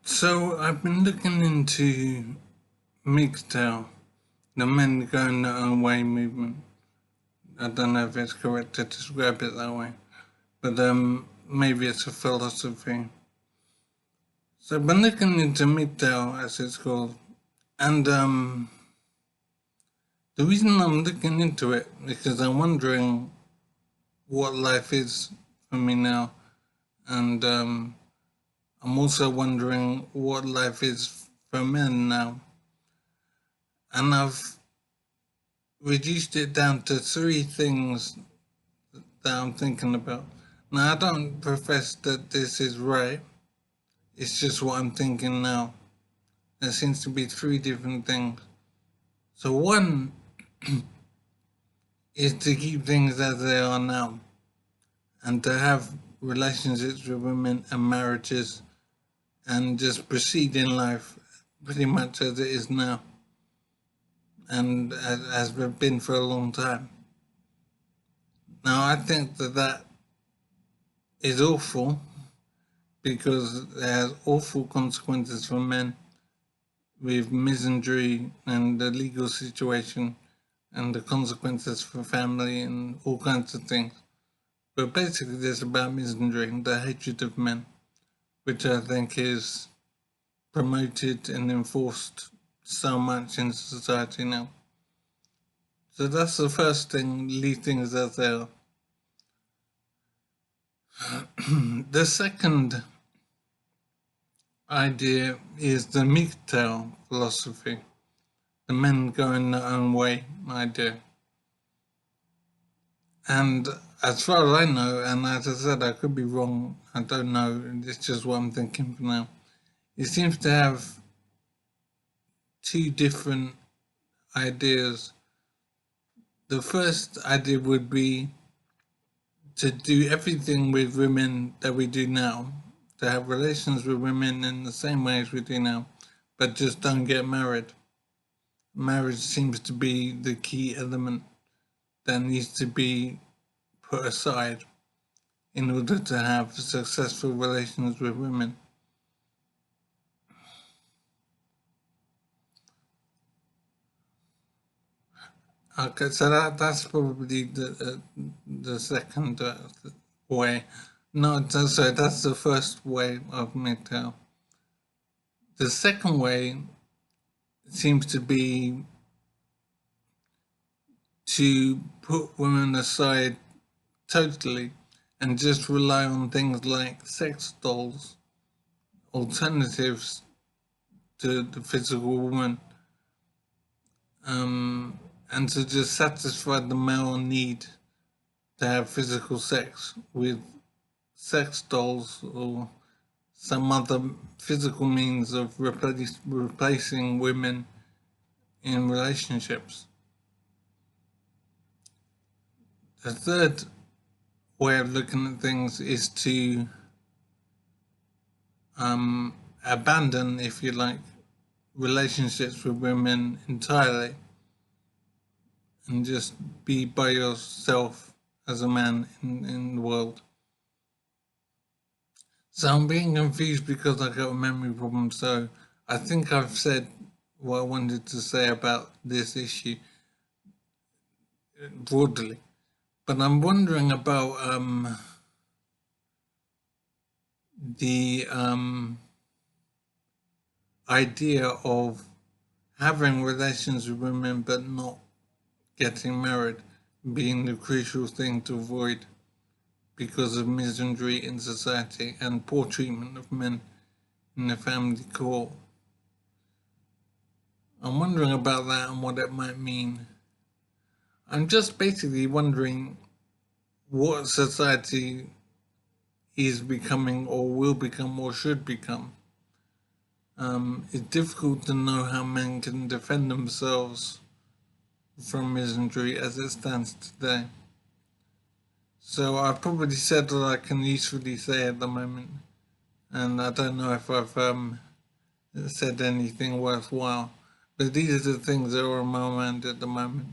So I've been looking into MGTOW, the men going their own way movement. I don't know if it's correct to describe it that way, but maybe it's a philosophy. So I've been looking into MGTOW, as it's called, and the reason I'm looking into it is because I'm wondering what life is for me now, and I'm also wondering what life is for men now. And I've reduced it down to three things that I'm thinking about. Now, I don't profess that this is right, it's just what I'm thinking now. There seems to be three different things. So, one is to keep things as they are now and to have relationships with women and marriages and just proceed in life pretty much as it is now and as we've been for a long time. Now, I think that is awful because it has awful consequences for men with misandry and the legal situation and the consequences for family and all kinds of things. But basically, it's about misandry and the hatred of men, which I think is promoted and enforced so much in society now. So that's the first thing, leave things as they are. The second idea is the MGTOW philosophy, the men going their own way idea. And as far as I know, and as I said, I could be wrong, I don't know, it's just what I'm thinking for now. It seems to have two different ideas. The first idea would be to do everything with women that we do now, to have relations with women in the same way as we do now, but just don't get married. Marriage seems to be the key element that needs to be put aside in order to have successful relations with women. Okay, so that's probably the second way. No, sorry, that's the first way of MGTOW. The second way seems to be to put women aside totally and just rely on things like sex dolls, alternatives to the physical woman, and to just satisfy the male need to have physical sex with sex dolls or some other physical means of replacing women in relationships. The third way of looking at things is to abandon, if you like, relationships with women entirely and just be by yourself as a man in the world. So I'm being confused because I got a memory problem, so I think I've said what I wanted to say about this issue broadly. But I'm wondering about the idea of having relations with women but not getting married being the crucial thing to avoid because of misandry in society and poor treatment of men in the family court. I'm wondering about that and what it might mean. I'm just basically wondering what society is becoming or will become or should become. It's difficult to know how men can defend themselves from misandry as it stands today. So I've probably said what I can usefully say at the moment, and I don't know if I've said anything worthwhile, but these are the things that are on my mind at the moment.